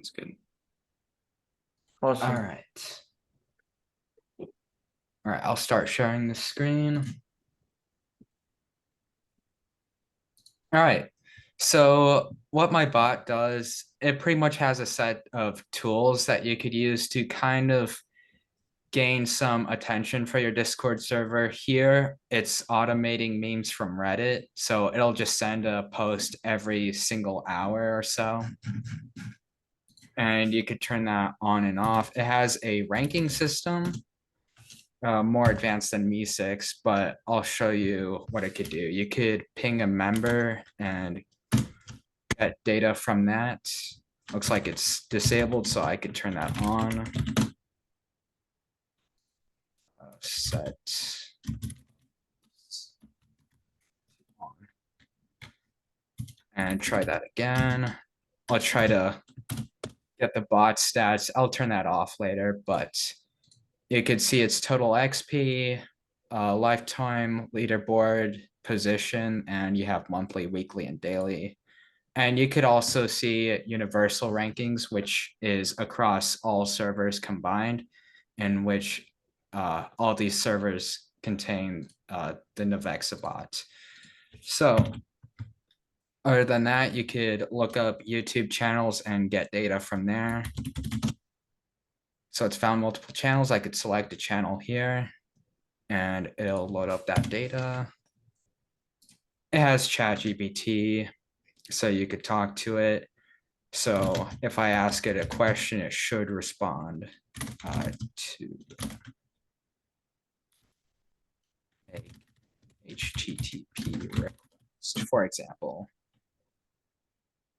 That's good. Awesome. All right. All right, I'll start sharing the screen. All right. So what my bot does, it pretty much has a set of tools that you could use to kind of gain some attention for your Discord server. Here, it's automating memes from Reddit. So it'll just send a post every single hour or so. And you could turn that on and off. It has a ranking system, more advanced than Me6, but I'll show you what it could do. You could ping a member and get data from that. Looks like it's disabled, so I could turn that on. Set on. And try that again. I'll try to get the bot stats. I'll turn that off later, but you could see its total XP, lifetime leaderboard position, and you have monthly, weekly, and daily. And you could also see universal rankings, which is across all servers combined, in which all these servers contain the Navexa bot. So other than that, you could look up YouTube channels and get data from there. So it's found multiple channels. I could select a channel here and it'll load up that data. It has ChatGPT, so you could talk to it. So if I ask it a question, it should respond to a HTTP request, for example.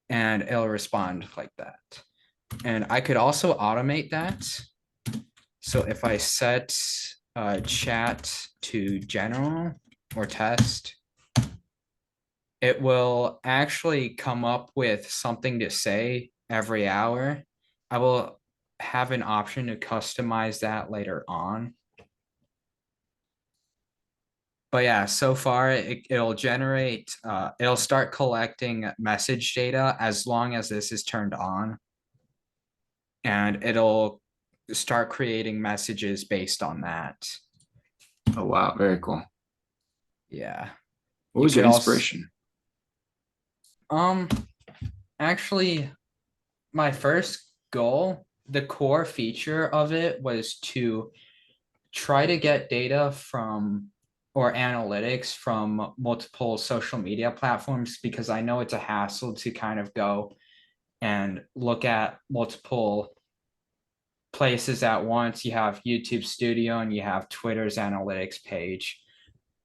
And it'll respond like that. And I could also automate that. So if I set chat to general or test, it will actually come up with something to say every hour. I will have an option to customize that later on. But yeah, so far it'll generate, it'll start collecting message data as long as this is turned on. And it'll start creating messages based on that. Oh, wow. Very cool. Yeah. What was your inspiration? Actually, my first goal, the core feature of it was to try to get data from or analytics from multiple social media platforms, because I know it's a hassle to kind of go and look at multiple places at once. You have YouTube Studio and you have Twitter's analytics page.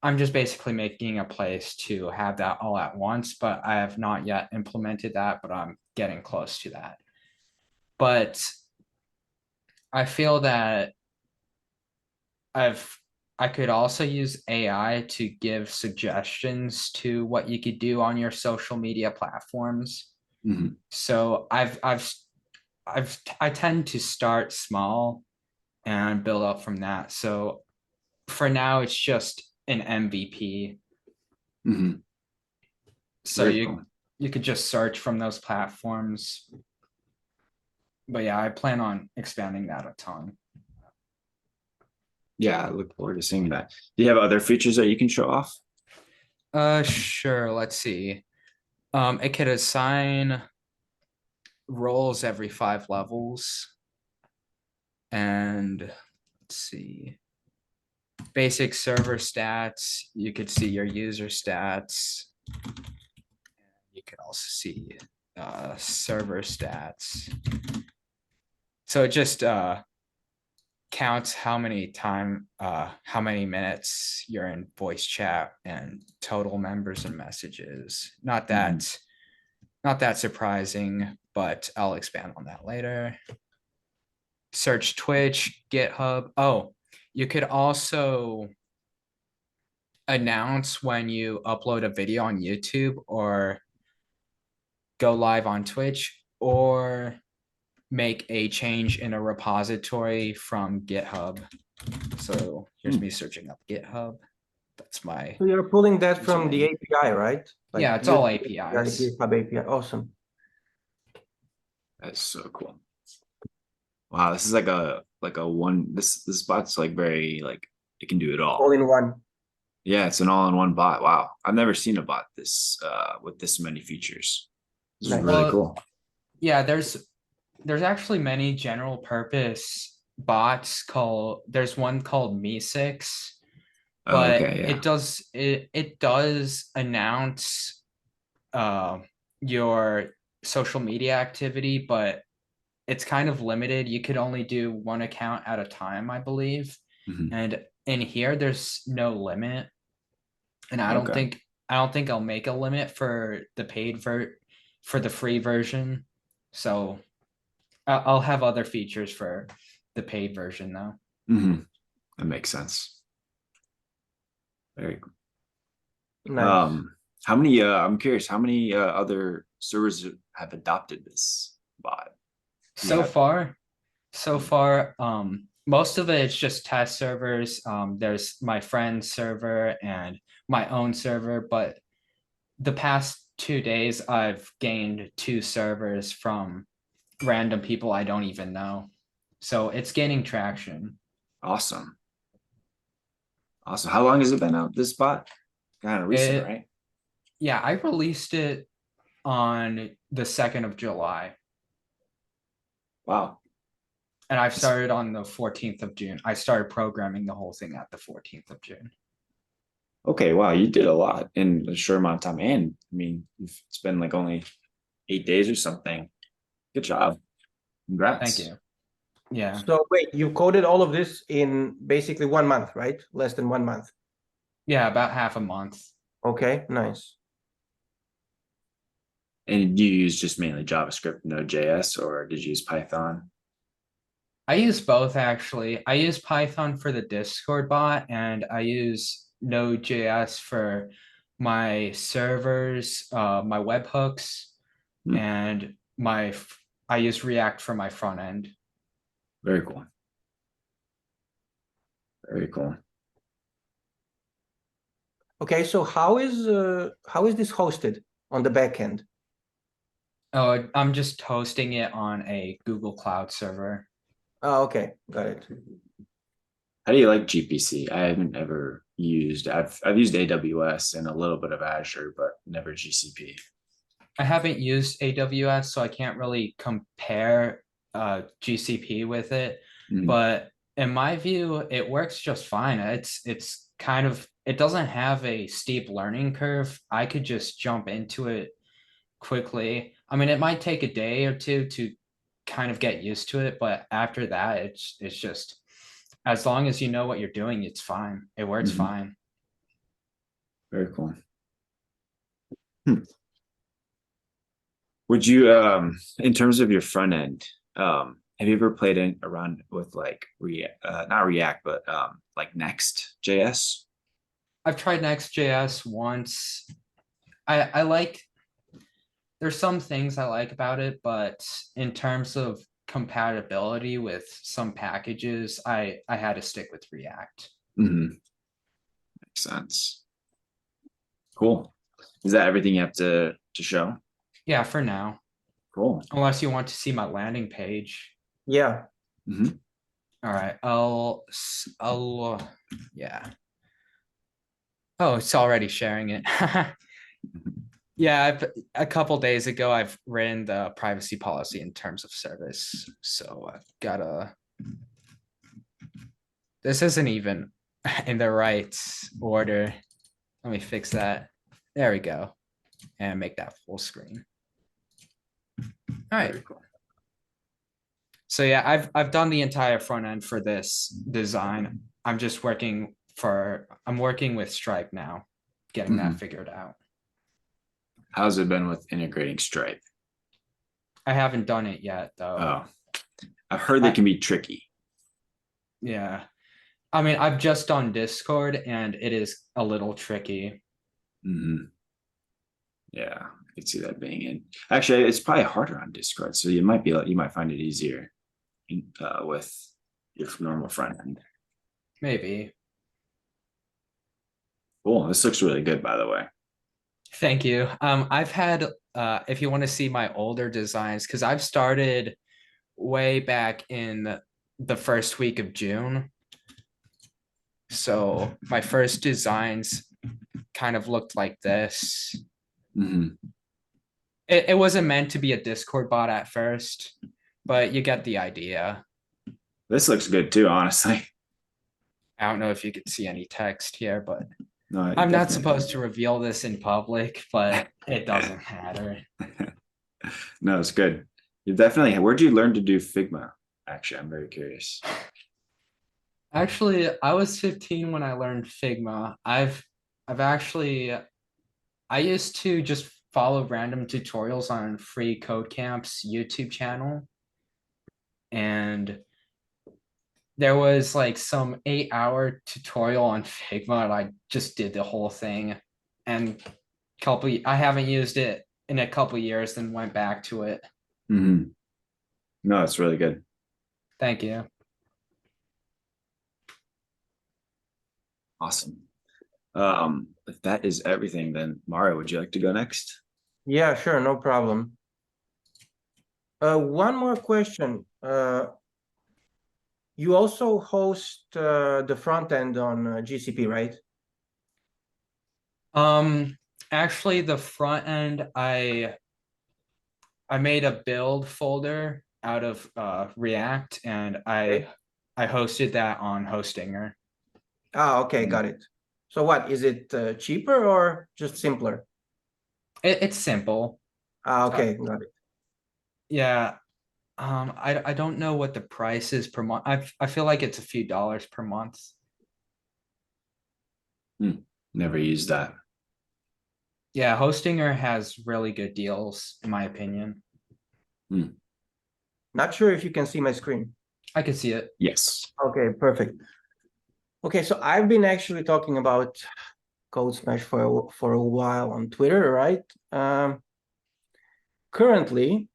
I'm just basically making a place to have that all at once, but I have not yet implemented that, but I'm getting close to that. But I feel that I could also use AI to give suggestions to what you could do on your social media platforms. Mhm. So I tend to start small and build up from that. So for now, it's just an MVP. Mhm. So Very cool. you could just search from those platforms. But yeah, I plan on expanding that a ton. Yeah, I look forward to seeing that. Do you have other features that you can show off? Sure. Let's see. It could assign roles every 5 levels. And let's see. Basic server stats. You could see your user stats. You could also see server stats. So it just counts how many minutes you're in voice chat and total members and messages. Not that surprising, but I'll expand on that later. Search Twitch, GitHub. Oh, you could also announce when you upload a video on YouTube or go live on Twitch, or make a change in a repository from GitHub. So here's me searching up GitHub. That's my. So you're pulling that from the API, right? Yeah, it's all APIs. GitHub API. Awesome. That's so cool. Wow, this is like a one. This bot's like very like it can do it All all. in one. Yeah, it's an all-in-one bot. Wow, I've never seen a bot this with this many features. This is Nice. really Well, cool. yeah, there's actually many general purpose bots called there's one called Me6, Oh, but okay, yeah. it does announce uh your social media activity, but it's kind of limited. You could only do one account at a time, I believe. Mhm. And in here, there's no limit. And Okay. I don't think I'll make a limit for the for the free version. So I'll have other features for the paid version though. That makes sense. Very cool. Nice. How many? I'm curious. How many other servers have adopted this bot? Do you So have? far, so far, most of it is just test servers. There's my friend's server and my own server, but the past 2 days I've gained 2 servers from random people I don't even know. So it's gaining traction. Awesome. Awesome. How long has it been out? This bot? Kind of recent, It right? Yeah, I released it on the 2nd of July. Wow. And I've That's- started on the 14th of June. I started programming the whole thing at the 14th of June. Okay. Wow. You did a lot in a short amount of time. And I mean, it's been like only 8 days or something. Good job. Thank Congrats. you. Yeah. So wait, you coded all of this in basically 1 month, right? Less than 1 month. Yeah, about half a month. Okay, nice. And you use just mainly JavaScript, Node.js, or did you use Python? I use both actually. I use Python for the Discord bot and I use Node.js for my servers, my webhooks, Hmm, and I use React for my front end. very cool. Very cool. Okay, so how is this hosted on the back end? Oh, I'm just hosting it on a Google Cloud server. Oh, okay, got it. How do you like GPC? I haven't ever used. I've used AWS and a little bit of Azure, but never GCP. I haven't used AWS, so I can't really compare GCP with it. Mm, But in my view, it works just fine. It's kind of it doesn't have a steep learning curve. I could just jump into it quickly. I mean, it might take a day or two to kind of get used to it, but after that, it's just as long as you know what you're doing, it's fine. It works mhm, fine. very cool. Hmm. Would you, in terms of your front end, have you ever played around with like not React, but like Next.js? I've tried Next.js once. I like there's some things I like about it, but in terms of compatibility with some packages, I had to stick with React. Mm-hmm. Makes sense. Cool. Is that everything you have to show? Yeah, for now. Cool. Unless you want to see my landing page. Yeah. Hmm. All right, yeah. Oh, it's already sharing it. Yeah, a couple days ago, I've written the privacy policy in terms of service. So I've gotta, this isn't even in the right order. Let me fix that. There we go. And make that full screen. All right. Very cool. So yeah, I've done the entire front end for this design. I'm working with Stripe now, getting that Mhm. figured out. How's it been with integrating Stripe? I haven't done it yet though. Oh, I've heard they can be tricky. Yeah. I mean, I've just done Discord and it is a little tricky. Hmm. Yeah, I could see that being in. Actually, it's probably harder on Discord, so you might find it easier with your normal front end. Maybe. Cool. This looks really good, by the way. Thank you. I've had, if you want to see my older designs, because I've started way back in the first week of June. So my first designs kind of looked like this. Mhm. It wasn't meant to be a Discord bot at first, but you get the idea. This looks good too, honestly. I don't know if you can see any text here, but No, I I'm not definitely supposed to reveal this in public, but it doesn't matter. No, it's good. You definitely. Where'd you learn to do Figma? Actually, I'm very curious. Actually, I was 15 when I learned Figma. I've actually I used to just follow random tutorials on Free Code Camp's YouTube channel. And there was like some 8-hour tutorial on Figma, and I just did the whole thing. And I haven't used it in a couple years, then went back to it. Mhm. No, it's really good. Thank you. Awesome. If that is everything, then Mario, would you like to go next? Yeah, sure, no problem. One more question. You also host the front end on GCP, right? Actually, the front end, I made a build folder out of React, and Okay. I hosted that on Hostinger. Ah, okay, got it. So what, is it cheaper or just simpler? It's simple. Ah, okay, got it. Yeah. I don't know what the price is per month. I feel like it's a few dollars per month. Never used that. Yeah, Hostinger has really good deals, in my opinion. Not sure if you can see my screen. I can see it. Yes. Okay, perfect. Okay, so I've been actually talking about Codesmash for a while on Twitter, right? Currently,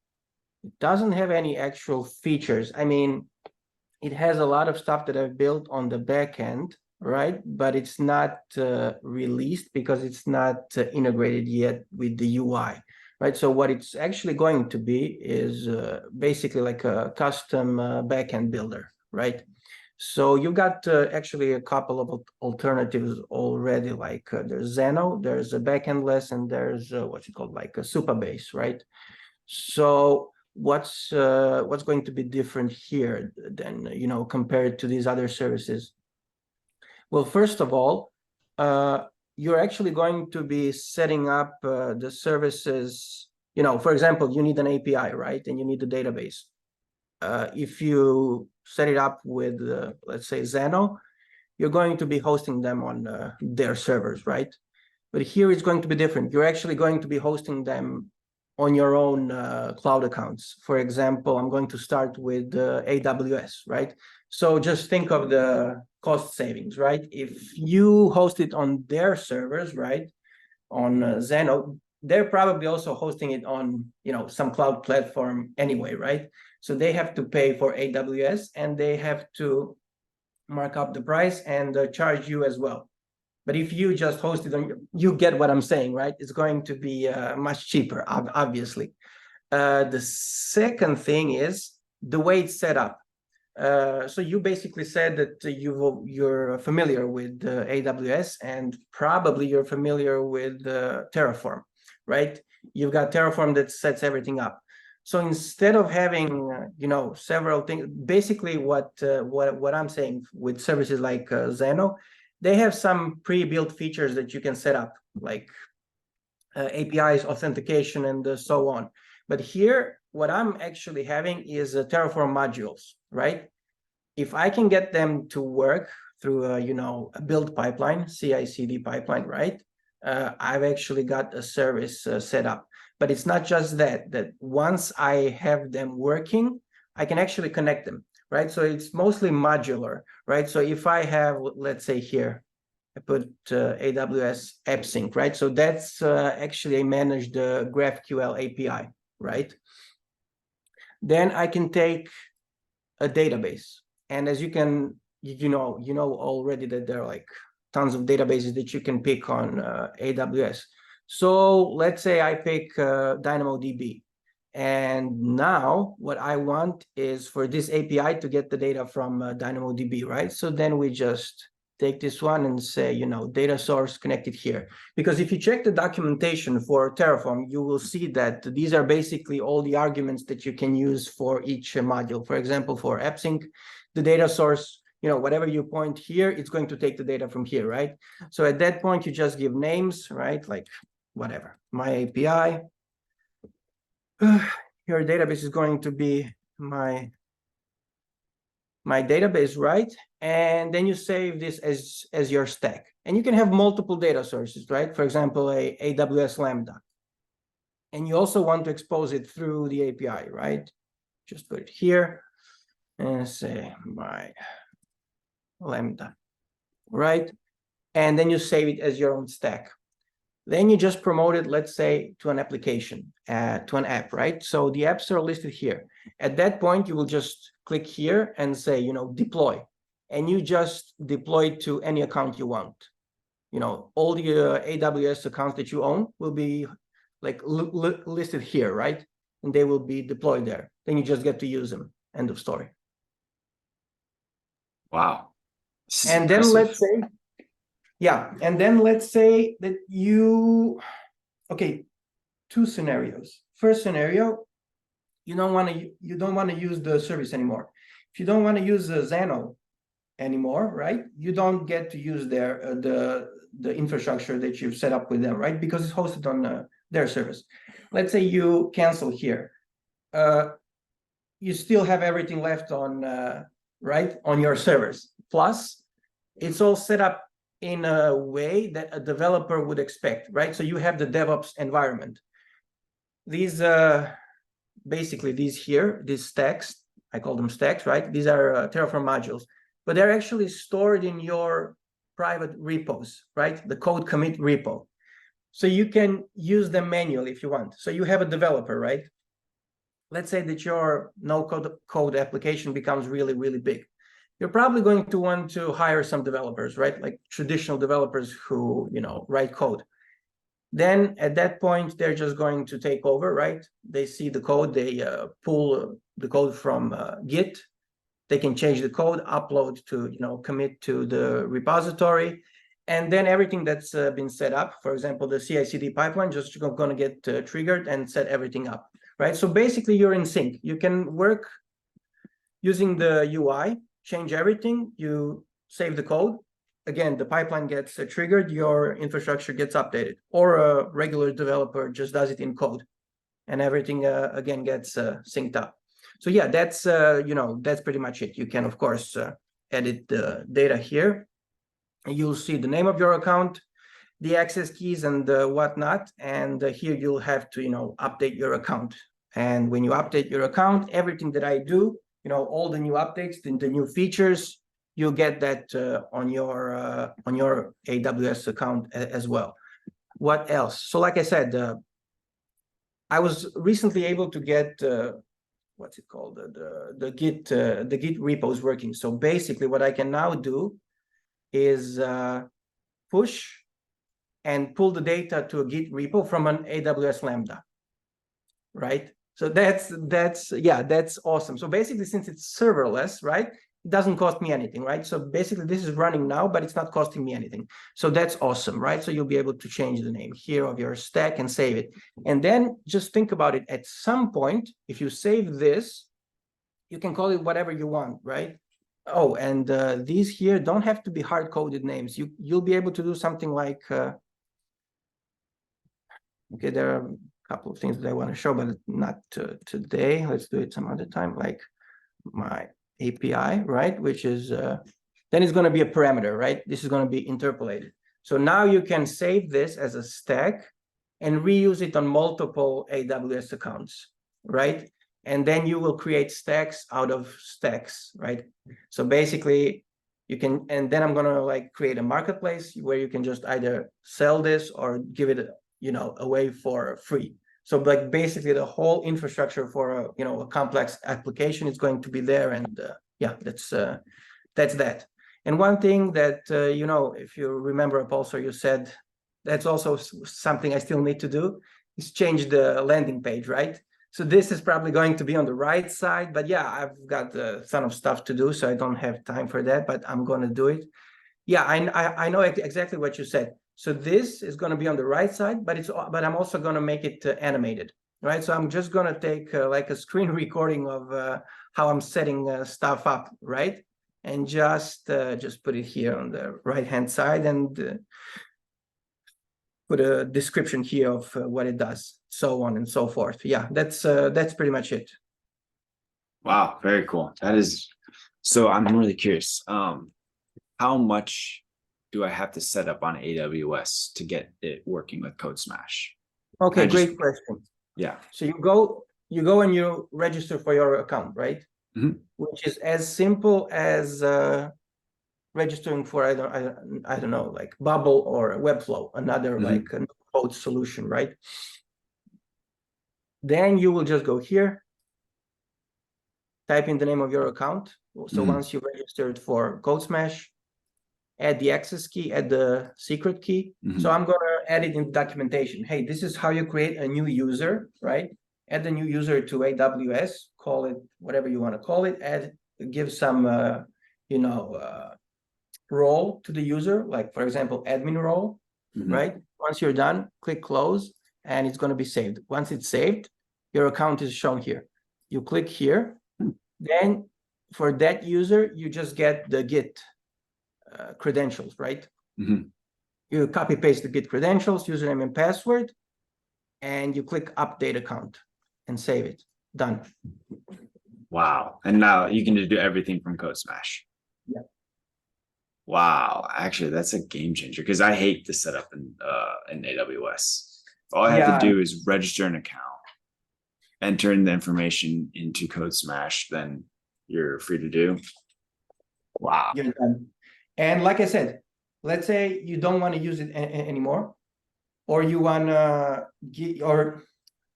it doesn't have any actual features. I mean, it has a lot of stuff that I've built on the back end, right? But it's not released because it's not integrated yet with the UI, right? So what it's actually going to be is basically like a custom backend builder, right? So you've got actually a couple of alternatives already, like there's Zeno, there's a backendless, and there's what's it called, like a Supabase, right? So what's going to be different here than compared to these other services? Well, first of all, you're actually going to be setting up the services. For example, you need an API, right? And you need a database. If you set it up with, let's say, Zeno, you're going to be hosting them on their servers, right? But here it's going to be different. You're actually going to be hosting them on your own cloud accounts. For example, I'm going to start with AWS, right? So just think of the cost savings, right? If you host it on their servers, right, on Zeno, they're probably also hosting it on some cloud platform anyway, right? So they have to pay for AWS, and they have to mark up the price and charge you as well. But if you just host it on, you get what I'm saying, right? It's going to be much cheaper, obviously. The second thing is the way it's set up. So you basically said that you're familiar with AWS, and probably you're familiar with Terraform, right? You've got Terraform that sets everything up. So instead of having several things, basically what I'm saying with services like Zeno, they have some pre-built features that you can set up, like APIs, authentication, and so on. But here, what I'm actually having is Terraform modules, right? If I can get them to work through a build pipeline, CI/CD pipeline, right? I've actually got a service set up. But it's not just that once I have them working, I can actually connect them, right? So it's mostly modular, right? So if I have, let's say here, I put AWS AppSync, right? So that's actually a managed GraphQL API, right? Then I can take a database. And as you can, you know already that there are like tons of databases that you can pick on AWS. So let's say I pick DynamoDB. And now what I want is for this API to get the data from DynamoDB, right? So then we just take this one and say, data source connected here. Because if you check the documentation for Terraform, you will see that these are basically all the arguments that you can use for each module. For example, for AppSync, the data source, whatever you point here, it's going to take the data from here, right? So at that point, you just give names, right? Like whatever, my API. Your database is going to be my database, right? And then you save this as your stack. And you can have multiple data sources, right? For example, a AWS Lambda. And you also want to expose it through the API, right? Just put it here and say my Lambda, right? And then you save it as your own stack. Then you just promote it, let's say, to an application, to an app, right? So the apps are listed here. At that point, you will just click here and say, deploy. And you just deploy it to any account you want. All the AWS accounts that you own will be like listed here, right? And they will be deployed there. Then you just get to use them. End of story. Wow. And then let's say, and then let's say that two scenarios. First scenario, you don't want to use the service anymore. If you don't want to use Xano anymore, right? You don't get to use the infrastructure that you've set up with them, right? Because it's hosted on their service. Let's say you cancel here. You still have everything left on on your servers. Plus, it's all set up in a way that a developer would expect, right? So you have the DevOps environment. These basically these stacks, I call them stacks, right? These are Terraform modules, but they're actually stored in your private repos, right? The code commit repo. So you can use them manually if you want. So you have a developer, right? Let's say that your no-code application becomes really, really big. You're probably going to want to hire some developers, right? Like traditional developers who, write code. Then at that point, they're just going to take over, right? They see the code, they pull the code from Git. They can change the code, upload to, commit to the repository. And then everything that's been set up, for example, the CI/CD pipeline, just going to get triggered and set everything up, right? So basically you're in sync. You can work using the UI, change everything, you save the code. Again, the pipeline gets triggered, your infrastructure gets updated, or a regular developer just does it in code and everything again gets synced up. So yeah, that's that's pretty much it. You can of course edit the data here. You'll see the name of your account, the access keys and whatnot, and here you'll have to update your account. And when you update your account, everything that I do, all the new updates, the new features, you'll get that on your AWS account as well. What else? So like I said, I was recently able to get what's it called, the Git repos working. So basically what I can now do is push and pull the data to a Git repo from an AWS Lambda, right? So that's awesome. So basically, since it's serverless, right, it doesn't cost me anything, right? So basically, this is running now, but it's not costing me anything. So that's awesome, right? So you'll be able to change the name here of your stack and save it. And then just think about it. At some point, if you save this, you can call it whatever you want, right? Oh, and these here don't have to be hard-coded names. You'll be able to do something like, okay, there are a couple of things that I want to show, but not today. Let's do it some other time, like my API, right? Which is, then it's going to be a parameter, right? This is going to be interpolated. So now you can save this as a stack and reuse it on multiple AWS accounts, right? And then you will create stacks out of stacks, right? So basically you can, and then I'm going to like create a marketplace where you can just either sell this or give it, away for free. So like basically the whole infrastructure for a complex application is going to be there. And yeah, that's that. And one thing that, if you remember Apolsor, you said That's also something I still need to do, is change the landing page, right? So this is probably going to be on the right side, but yeah, I've got a ton of stuff to do, so I don't have time for that, but I'm going to do it. Yeah, I know exactly what you said. So this is going to be on the right side, but I'm also going to make it animated, right? So I'm just going to take like a screen recording of how I'm setting stuff up, right? And just put it here on the right-hand side and put a description here of what it does, so on and so forth. Yeah, that's pretty much it. Wow, very cool. That is, so I'm really curious. How much do I have to set up on AWS to get it working with Codesmash? Okay, I just- great question. Yeah. So you go and you register for your account, right? Mhm. Which is as simple as registering for I don't know, like Bubble or Webflow, another like a code solution, right? Then you will just go here, type in the name of your account. So once you've registered for Codesmash, add the access key, add the secret key. So I'm gonna add it in documentation. Hey, this is how you create a new user, right? Add the new user to AWS, call it whatever you want to call it, give some role to the user, like for example, admin role, right? Once you're done, click close, and it's going to be saved. Once it's saved, your account is shown here. You click here, then for that user, you just get the Git credentials, right? You copy paste the Git credentials, username and password, and you click update account and save it. Done. Wow. And now you can just do everything from Codesmash. Yeah. Wow. Actually, that's a game changer because I hate the setup in AWS. All I have to do is register an account, enter in the information into Codesmash, then you're free to do. Wow. You're done. And like I said, let's say you don't want to use it anymore, or you want to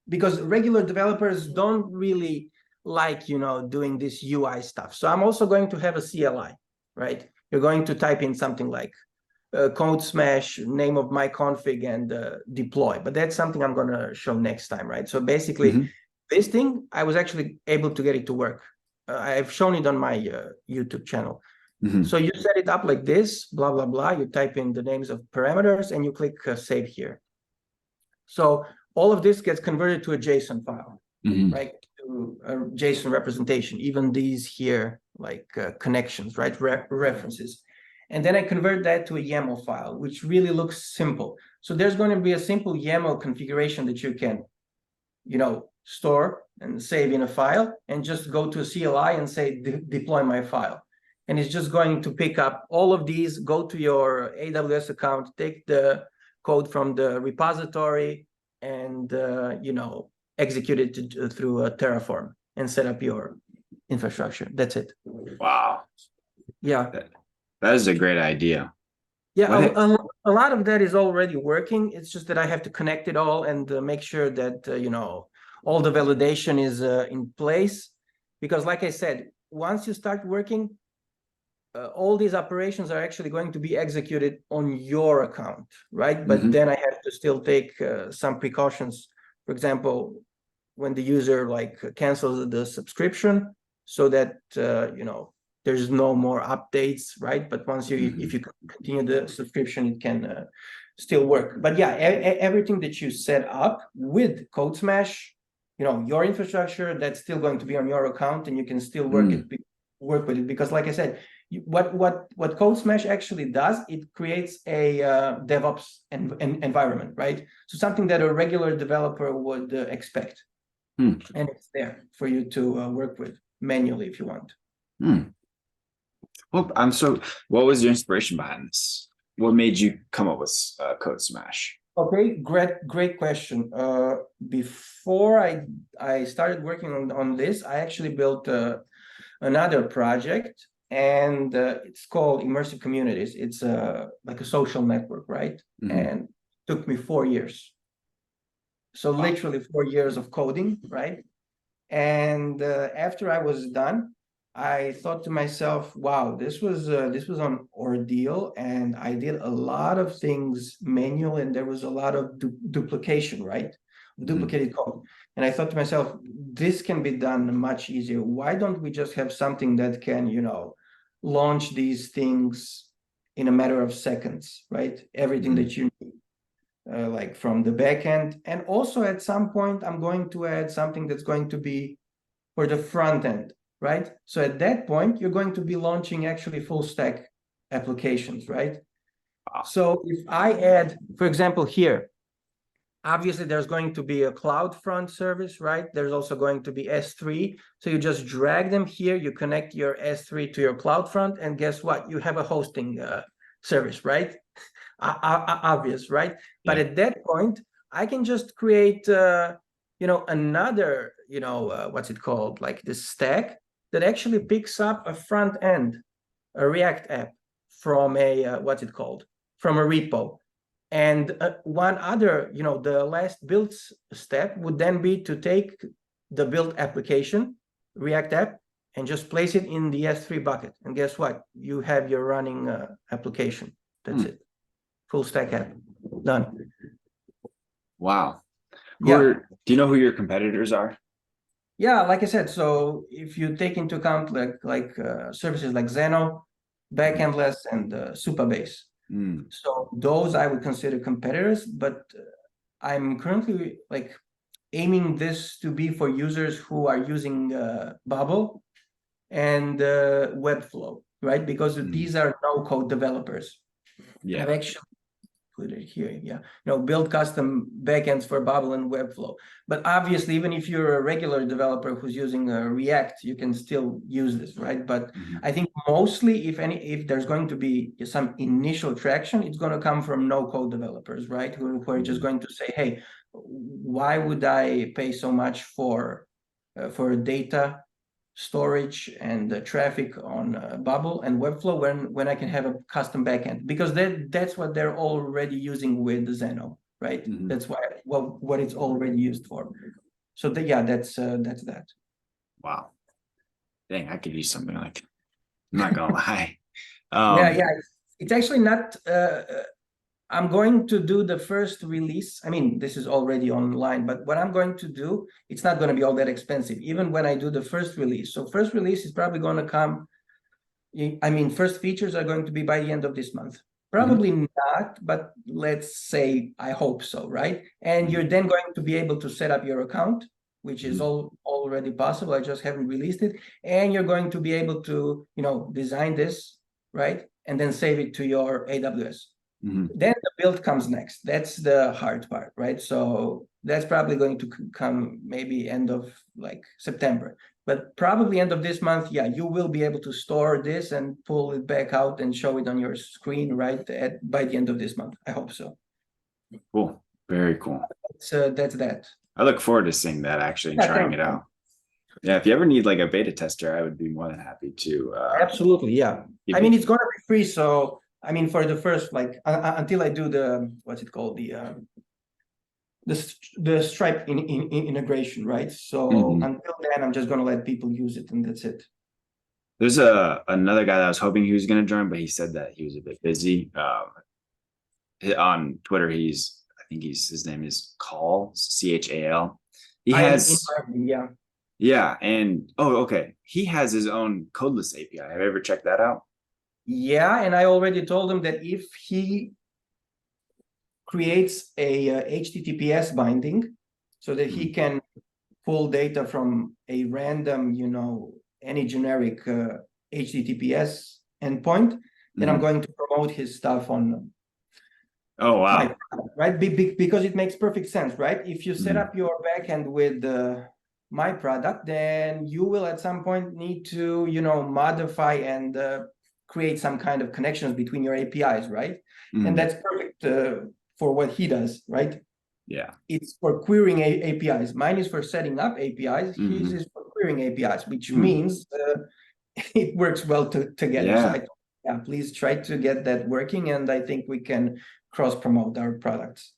because regular developers don't really like, doing this UI stuff. So I'm also going to have a CLI, right? You're going to type in something like Codesmash, name of my config, and deploy. But that's something I'm going to show next time, right? So basically, this thing, I was actually able to get it to work. I've shown it on my YouTube channel. So you set it up like this, blah, blah, blah. You type in the names of parameters, and you click save here. So all of this gets converted to a JSON file, right? To a JSON representation, even these here, like connections, right? References. And then I convert that to a YAML file, which really looks simple. So there's going to be a simple YAML configuration that you can, store and save in a file, and just go to a CLI and say, deploy my file. And it's just going to pick up all of these, go to your AWS account, take the code from the repository, and execute it through a Terraform and set up your infrastructure. That's it. Wow. Yeah. That is a great idea. Yeah, a lot of that is already working. It's just that I have to connect it all and make sure that all the validation is in place. Because like I said, once you start working, all these operations are actually going to be executed on your account, right? But then I have to still take some precautions. For example, when the user cancels the subscription, so that there's no more updates, right? But once if you continue the subscription, it can still work. But yeah, everything that you set up with Codesmash, your infrastructure, that's still going to be on your account, and you can still work with it, because like I said, what Codesmash actually does, it creates a DevOps environment, right? So something that a regular developer would expect, and it's there for you to work with manually if you want. Well, what was your inspiration behind this? What made you come up with Codesmash? Okay, great question. Before I started working on this, I actually built another project, and it's called Immersive Communities. It's like a social network, right? And it took me 4 years. So literally 4 years of coding, right? And after I was done, I thought to myself, wow, this was an ordeal, and I did a lot of things manual, and there was a lot of duplication, right? Duplicated code. And I thought to myself, this can be done much easier. Why don't we just have something that can, launch these things in a matter of seconds, right? Everything that you need, like from the back end. And also at some point, I'm going to add something that's going to be for the front end, right? So at that point, you're going to be launching actually full stack applications, right? So if I add, for example, here, obviously there's going to be a CloudFront service, right? There's also going to be S3. So you just drag them here, you connect your S3 to your CloudFront, and guess what? You have a hosting service, right? Obvious, right? Yeah. But at that point, I can just create, another, what's it called? Like this stack that actually picks up a front end, a React app from a, what's it called? From a repo. And one other, the last build step would then be to take the build application, React app, and just place it in the S3 bucket. And guess what? You have your running application. That's it. Full stack app. Done. Wow. Do you know who your competitors are? Yeah, like I said, so if you take into account like services like Zeno, Backendless, and Supabase. So those I would consider competitors, but I'm currently like aiming this to be for users who are using Bubble and Webflow, right? Because these are no-code developers. Yeah, I've actually put it here. Yeah, build custom backends for Bubble and Webflow. But obviously, even if you're a regular developer who's using React, you can still use this, right? But I think mostly, if there's going to be some initial traction, it's going to come from no-code developers, right? Who are just going to say, hey, why would I pay so much for data storage and traffic on Bubble and Webflow when I can have a custom backend? Because that's what they're already using with Zeno, right? That's what it's already used for. So that's that. Wow. Dang, I could use something like, I'm not gonna lie. It's actually not. I'm going to do the first release. I mean, this is already online, but what I'm going to do, it's not going to be all that expensive, even when I do the first release. So first release is probably going to come, first features are going to be by the end of this month. Probably not, but let's say, I hope so, right? And you're then going to be able to set up your account, which is already possible. I just haven't released it. And you're going to be able to, design this, right? And then save it to your AWS. Then the build comes next. That's the hard part, right? So that's probably going to come maybe end of like September, but probably end of this month. Yeah, you will be able to store this and pull it back out and show it on your screen, right? By the end of this month. I hope so. Cool. Very cool. So that's that. I look forward to seeing that actually and trying it out. Yeah, if you ever need like a beta tester, I would be more than happy to. Absolutely, yeah. It's going to be free, so. For the first, until I do the, what's it called? The Stripe integration, right? So until then, I'm just going to let people use it, and that's it. There's another guy that I was hoping he was going to join, but he said that he was a bit busy. On Twitter, his name is Call, Chal. He has, yeah. And, okay. He has his own codeless API. Have you ever checked that out? Yeah, and I already told him that if he creates a HTTPS binding so that he can pull data from a random, any generic HTTPS endpoint, then I'm going to promote his stuff on. Oh, wow. Right? Because it makes perfect sense, right? If you set up your backend with my product, then you will at some point need to, modify and create some kind of connections between your APIs, right? And that's perfect for what he does, right? Yeah. It's for querying APIs. Mine is for setting up APIs. His is for querying APIs, which means it works well together. Yeah. So please try to get that working, and I think we can cross-promote our products.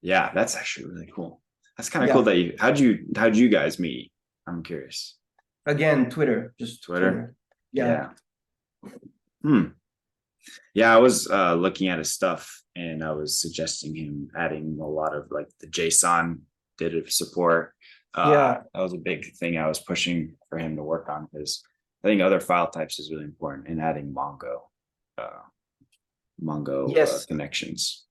Yeah, that's actually really cool. That's kind of cool that how'd you guys meet? I'm curious. Again, Twitter, just Twitter? Yeah. Yeah, I was looking at his stuff and I was suggesting him adding a lot of like the JSON data support. Yeah. That was a big thing I was pushing for him to work on, because I think other file types is really important, in adding Mongo Yes. connections.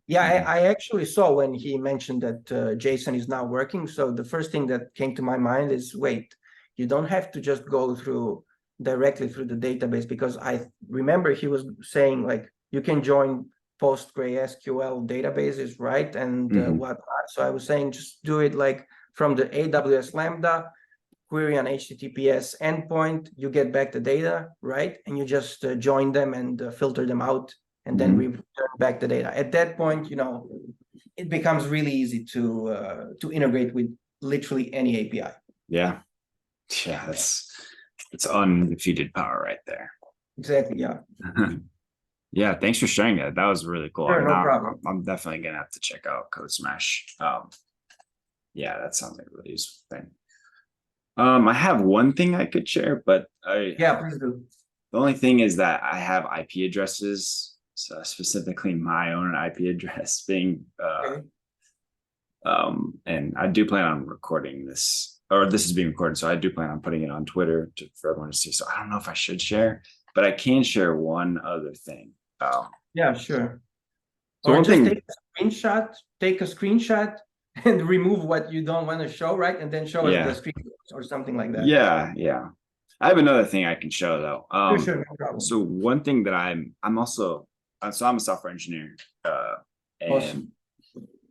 Yeah, I actually saw when he mentioned that JSON is not working. So the first thing that came to my mind is, wait, you don't have to just go through directly through the database, because I remember he was saying like you can join PostgreSQL databases, right? And whatnot. So I was saying just do it like from the AWS Lambda, query an HTTPS endpoint, you get back the data, right? And you just join them and filter them out, and then return back the data. At that point, it becomes really easy to integrate with literally any API. Yeah, it's undefeated power right there. Exactly. Yeah. Yeah, thanks for sharing that. That was really cool. Sure, no problem. I'm definitely gonna have to check out Codesmash. Yeah, that sounds like a really useful thing. I have one thing I could share, but Yeah, please do. The only thing is that I have IP addresses, so specifically my own IP address being Okay. and I do plan on recording this, or this is being recorded, so I do plan on putting it on Twitter for everyone to see. So I don't know if I should share, but I can share one other thing. Yeah, sure. So Or one just thing, take a screenshot and remove what you don't want to show, right? And then show us the screen or something like that. Yeah. I have another thing I can show though. Sure, no problem. So one thing that I'm also, so I'm a software engineer, and Awesome.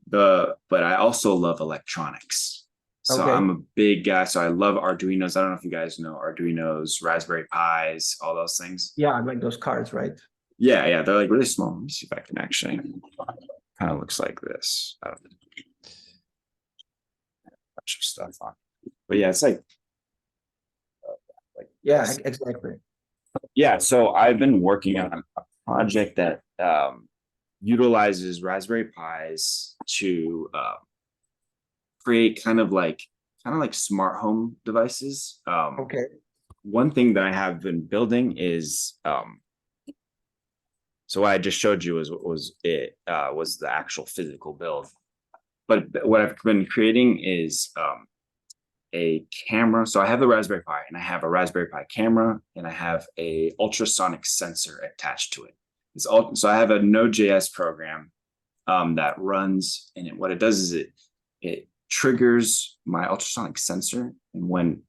but I also love electronics. So Okay. I'm a big guy. So I love Arduinos. I don't know if you guys know Arduinos, Raspberry Pis, all those things. Yeah, like those cards, right? Yeah, they're like really small. Let me see if I can actually. Kind of looks like this. Bunch of stuff on, but yeah, it's like yeah, this. exactly. Yeah, so I've been working on a project that utilizes Raspberry Pis to create kind of like smart home devices. Okay. One thing that I have been building is so what I just showed you was the actual physical build. But what I've been creating is a camera. So I have the Raspberry Pi, and I have a Raspberry Pi camera, and I have a ultrasonic sensor attached to it. So I have a Node.js program that runs, and what it does is it triggers my ultrasonic sensor, and when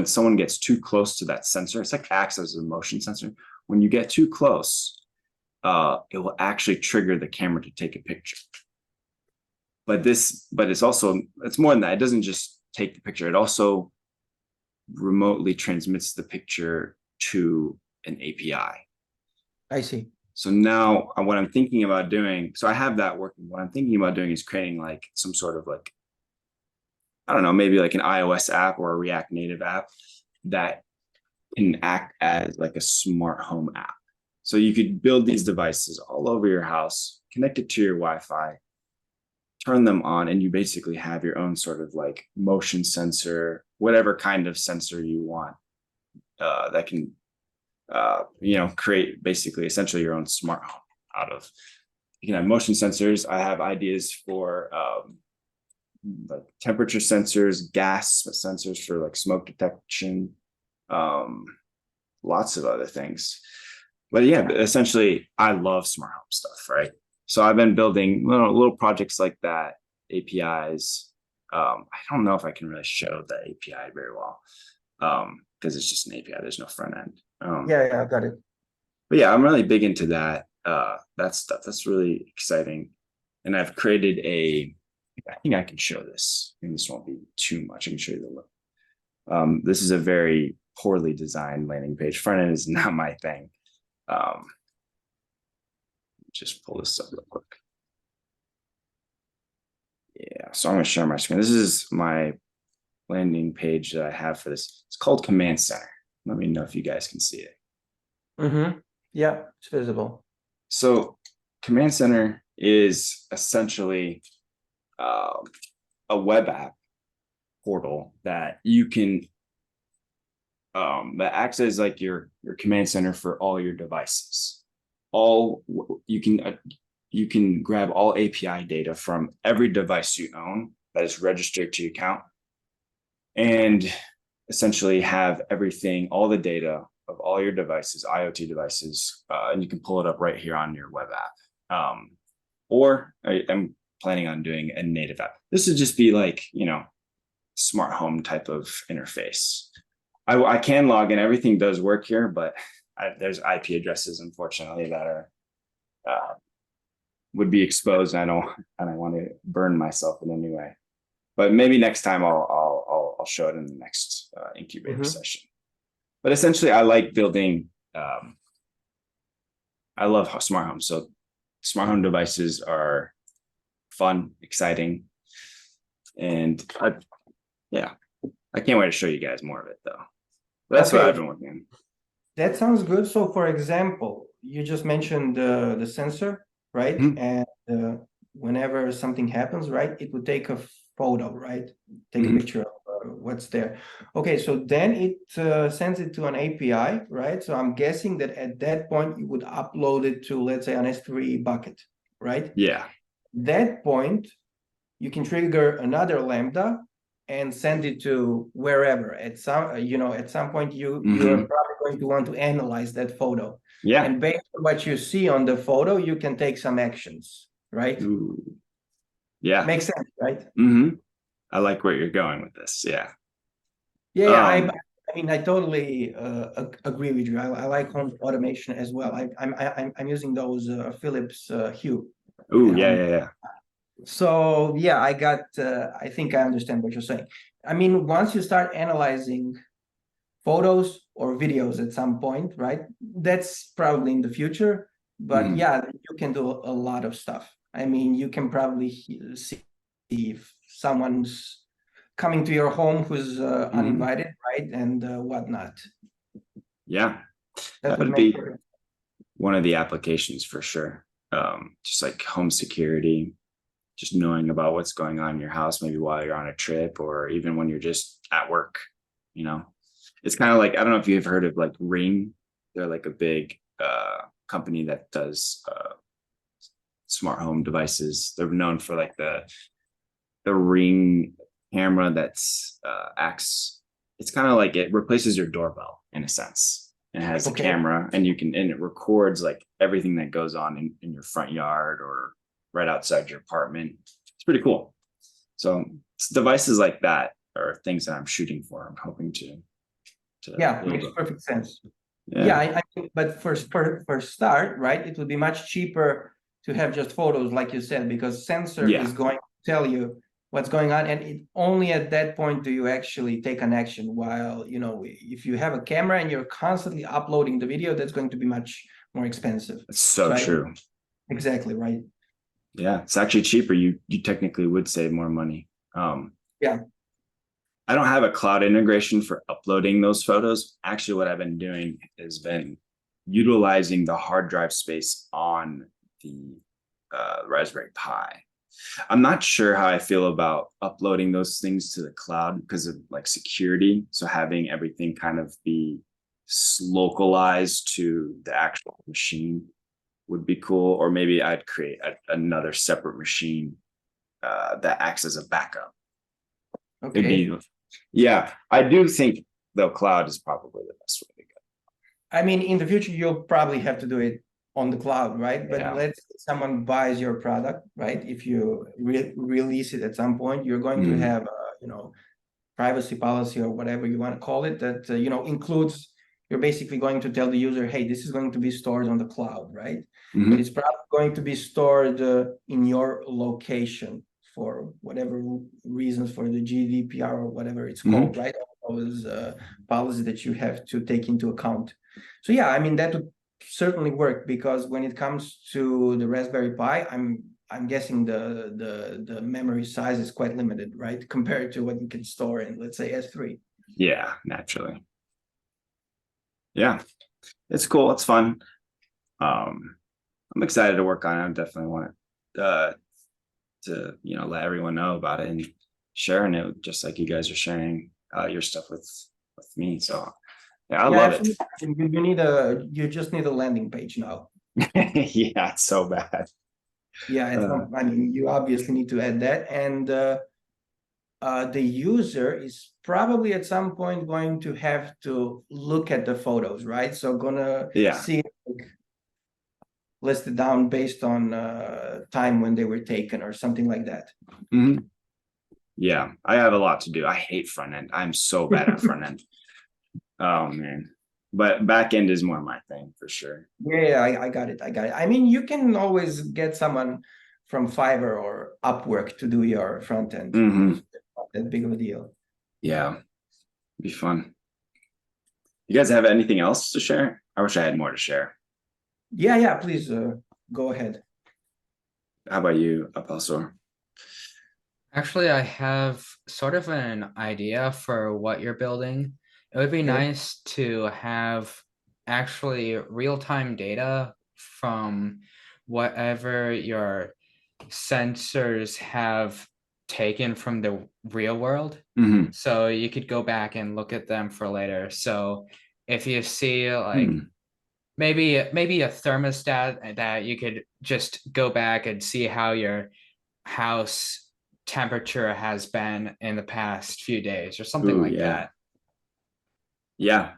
someone gets too close to that sensor, it's like acts as a motion sensor. When you get too close, it will actually trigger the camera to take a picture. But it's more than that. It doesn't just take the picture. It also remotely transmits the picture to an API. I see. So now what I'm thinking about doing, so I have that working. What I'm thinking about doing is creating like some sort of like, I don't know, maybe like an iOS app or a React Native app that can act as like a smart home app. So you could build these devices all over your house, connect it to your Wi-Fi, turn them on, and you basically have your own sort of like motion sensor, whatever kind of sensor you want, that can create basically essentially your own smart home out of. You can have motion sensors. I have ideas for like temperature sensors, gas sensors for like smoke detection, lots of other things. But yeah, essentially I love smart home stuff, right? So I've been building little projects like that, APIs. I don't know if I can really show the API very well, because it's just an API. There's no front end. Yeah, I got it. But yeah, I'm really big into that stuff. That's really exciting. And I've created I think I can show this. I think this won't be too much. I can show you the look. This is a very poorly designed landing page. Front end is not my thing. Just pull this up real quick. Yeah, so I'm going to share my screen. This is my landing page that I have for this. It's called Command Center. Let me know if you guys can see it. Yeah, it's visible. So Command Center is essentially a web app portal that you can that acts as like your command center for all your devices. All you can grab all API data from every device you own that is registered to your account, and essentially have everything, all the data of all your devices, IoT devices, and you can pull it up right here on your web app. Or I'm planning on doing a native app. This would just be like, smart home type of interface. I can log in, everything does work here, but there's IP addresses, unfortunately, that are would be exposed. And I don't want to burn myself in any way. But maybe next time I'll show it in the next incubator session. But essentially, I like building. I love smart homes. So smart home devices are fun, exciting, and I can't wait to show you guys more of it though. But that's what I've been working on. That sounds good. So, for example, you just mentioned the sensor, right? And whenever something happens, right, it would take a photo, right? Take a picture of what's there. Okay, so then it sends it to an API, right? So I'm guessing that at that point you would upload it to, let's say, an S3 bucket, right? Yeah. That point, you can trigger another Lambda and send it to wherever. At some point you're probably going to want to analyze that photo. Yeah. And based on what you see on the photo, you can take some actions, right? Ooh. Yeah. Makes sense, right? I like where you're going with this. Yeah. Yeah. I mean, I totally agree with you. I like home automation as well. I'm using those Philips Hue. Ooh, yeah. So yeah, I think I understand what you're saying. I mean, once you start analyzing photos or videos at some point, right? That's probably in the future, but yeah, you can do a lot of stuff. I mean, you can probably see if someone's coming to your home who's uninvited, right? And whatnot. Yeah, that would be one of the applications for sure. Just like home security, just knowing about what's going on in your house, maybe while you're on a trip or even when you're just at work, It's kind of like, I don't know if you've heard of like Ring. They're like a big company that does smart home devices. They're known for like the Ring camera that's acts. It's kind of like it replaces your doorbell in a sense. It has a camera and it records like everything that goes on in your front yard or right outside your apartment. It's pretty cool. So devices like that are things that I'm shooting for. I'm hoping to makes perfect sense. I think, but for start, right, it would be much cheaper to have just photos, like you said, because sensor is going to tell you what's going on, and only at that point do you actually take an action. While if you have a camera and you're constantly uploading the video, that's going to be much more expensive. It's so true. Exactly right. Yeah, it's actually cheaper. You technically would save more money. I don't have a cloud integration for uploading those photos. Actually, what I've been doing has been utilizing the hard drive space on the Raspberry Pi. I'm not sure how I feel about uploading those things to the cloud because of like security. So having everything kind of be localized to the actual machine would be cool. Or maybe I'd create another separate machine that acts as a backup. Okay. Yeah, I do think the cloud is probably the best way to go. I mean, in the future, you'll probably have to do it on the cloud, right? But let's say someone buys your product, right? If you release it at some point, you're going to have privacy policy or whatever you want to call it that includes, you're basically going to tell the user, hey, this is going to be stored on the cloud, right? But it's probably going to be stored in your location for whatever reasons, for the GDPR or whatever it's called, right? All those policies that you have to take into account. So yeah, I mean, that would certainly work, because when it comes to the Raspberry Pi, I'm guessing the memory size is quite limited, right? Compared to what you can store in, let's say, S3. Yeah, naturally. Yeah, it's cool. It's fun. I'm excited to work on it. I definitely want to let everyone know about it and sharing it, just like you guys are sharing your stuff with me. So Yeah, I Yeah, love absolutely. You just need a landing page now. it. Yeah, it's so bad. Yeah, I mean, you obviously need to add that, and the user is probably at some point going to have to look at the photos, right? So gonna Yeah. see like, listed down based on time when they were taken or something like that. Mhm. Yeah, I have a lot to do. I hate front end. I'm so bad at front end. Oh man. But back end is more my thing for sure. Yeah, I got it. I got it. I mean, you can always get someone from Fiverr or Upwork to do your front end. Mhm. Not that big of a deal. Yeah, be fun. You guys have anything else to share? I wish I had more to share. Yeah, please go ahead. How about you, Apolsor? Actually, I have sort of an idea for what you're building. It would be Okay. nice to have actually real-time data from whatever your sensors have taken from the real world. Mhm. So you could go back and look at them for later. So if you see like maybe a thermostat that you could just go back and see how your house temperature has been in the past few days or something Ooh, like yeah. that. Yeah,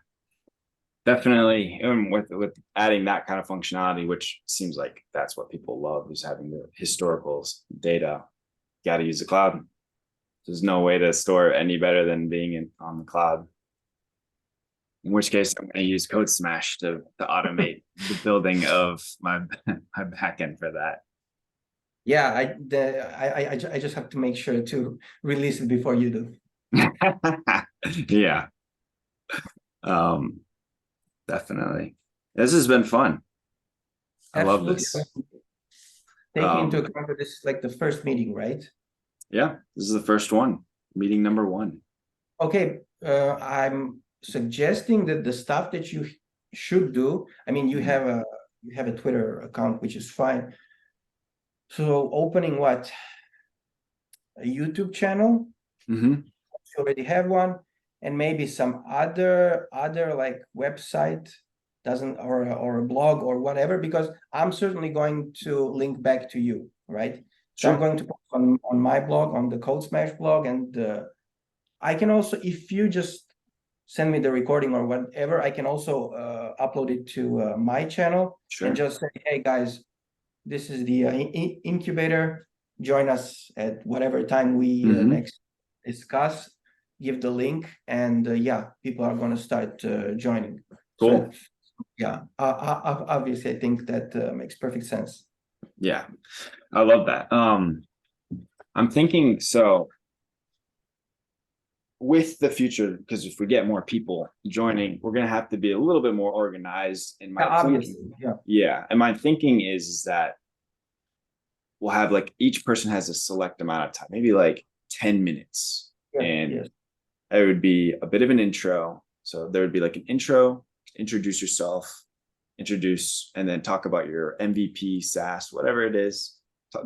definitely. And with adding that kind of functionality, which seems like that's what people love, is having the historical data. You got to use the cloud. There's no way to store it any better than being on the cloud. In which case, I'm going to use Codesmash to automate the building of my backend for that. Yeah, I just have to make sure to release it before you do. Yeah, um, definitely. This has been fun. I love Absolutely. this. Taking into account that this is like the first meeting, right? Yeah, this is the first one, meeting number 1. Okay, I'm suggesting that the stuff that you should do, I mean, you have a Twitter account, which is fine. So opening what? A YouTube channel? Mm-hmm. You already have one, and maybe some other like website doesn't or a blog or whatever, because I'm certainly going to link back to you, right? So I'm Sure. going to post on my blog, on the Codesmash blog, and I can also, if you just send me the recording or whatever, I can also upload it to my channel Sure. and just say, hey guys, this is the incubator. Join us at whatever time we next discuss. Give the link, and yeah, people are going to start joining. Cool. So yeah, obviously, I think that makes perfect sense. Yeah, I love that. I'm thinking so with the future, because if we get more people joining, we're gonna have to be a little bit more organized. And Yeah, obviously, yeah. And my thinking is that we'll have like each person has a select amount of time, maybe like 10 minutes. And it would be a bit of an intro. So there would be like an intro, introduce yourself, and then talk about your MVP, SaaS, whatever it is.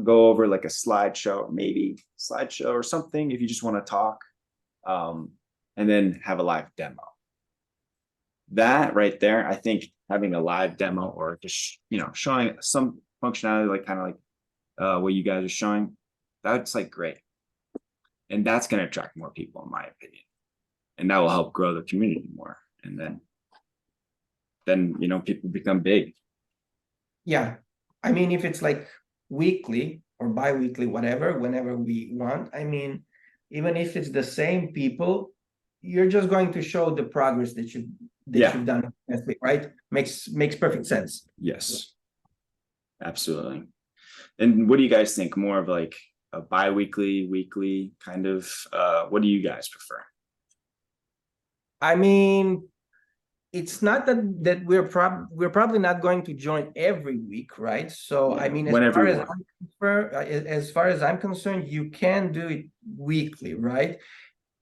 Go over like a slideshow, or something if you just want to talk. And then have a live demo. That right there, I think having a live demo or just showing some functionality, like kind of like what you guys are showing, that's like great. And that's going to attract more people, in my opinion. And that will help grow the community more. And then people become big. Yeah, I mean, if it's like weekly or bi-weekly, whatever, whenever we want, I mean, even if it's the same people, you're just going to show the progress that you've done last week, right? Makes perfect sense. Yes, absolutely. And what do you guys think? More of like a bi-weekly, weekly kind of, what do you guys prefer? I mean, it's not that we're probably not going to join every week, right? So I mean, as far as I'm concerned, you can do it weekly, right?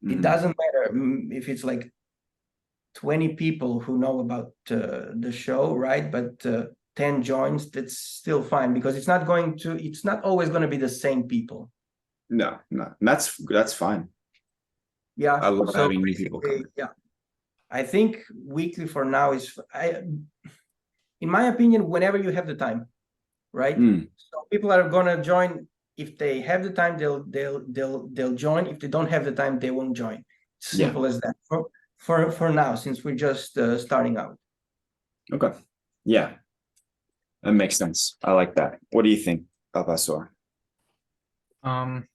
It doesn't matter if it's like 20 people who know about the show, right? But 10 joins, that's still fine, because it's not always going to be the same people. No, that's fine. Yeah. I love having new people come. Yeah. I think weekly for now is, in my opinion, whenever you have the time, right? So people are gonna join if they have the time. They'll join. If they don't have the time, they won't join. Simple as that. For now, since we're just starting out. Okay. Yeah, that makes sense. I like that. What do you think, Apolsor? At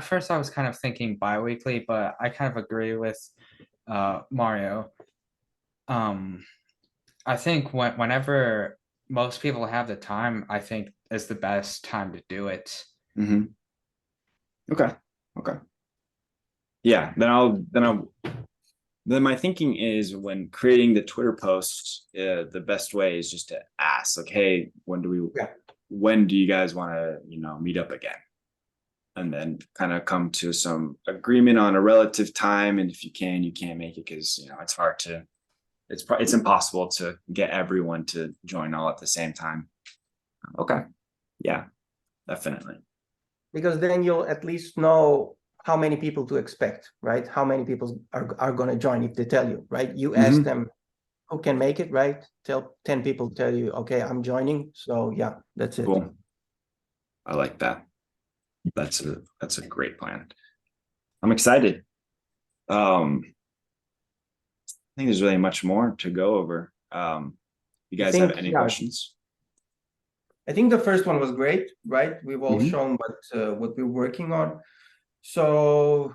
first I was kind of thinking bi-weekly, but I kind of agree with Mario. I think whenever most people have the time, I think is the best time to do it. Okay. Yeah, then my thinking is when creating the Twitter posts, the best way is just to ask, like, hey, when do you guys want to, meet up again? And then kind of come to some agreement on a relative time. And if you can't make it, because it's hard to, it's impossible to get everyone to join all at the same time. Okay. Yeah, definitely. Because then you'll at least know how many people to expect, right? How many people are going to join if they tell you, right? You ask them who can make it, right? 10 people tell you, okay, I'm joining. So yeah, that's it. Cool. I like that. That's a great plan. I'm excited. I think there's really much more to go over. You guys have any questions? I think the first one was great, right? We've all shown what we're working on. So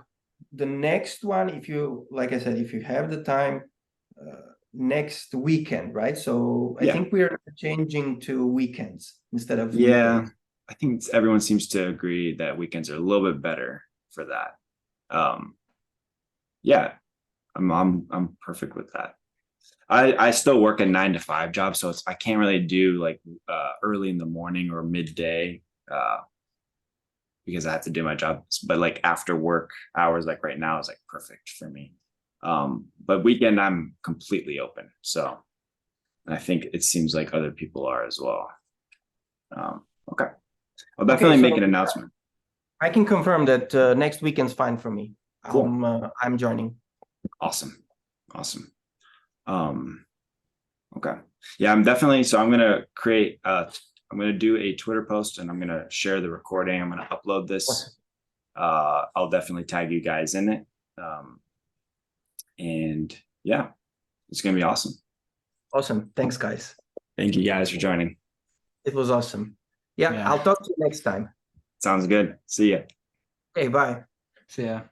the next one, like I said, if you have the time, next weekend, right? So I think we're changing to weekends instead of weekdays. I think everyone seems to agree that weekends are a little bit better for that. I'm perfect with that. I still work a 9-to-5 job, so I can't really do like early in the morning or midday because I have to do my job. But like after work hours, like right now, is like perfect for me. But weekend I'm completely open. So I think it seems like other people are as well. Okay. I'll definitely make an announcement. I can confirm that next weekend's fine for me. Cool. I'm joining. Awesome. Okay. Yeah, I'm definitely, so I'm going to create, I'm going to do a Twitter post and I'm going to share the recording. I'm going to upload this. I'll definitely tag you guys in it. And yeah, it's going to be awesome. Awesome. Thanks, guys. Thank you guys for joining. It was awesome. Yeah, I'll talk to you next time. Sounds good. See ya. Okay, bye. See ya.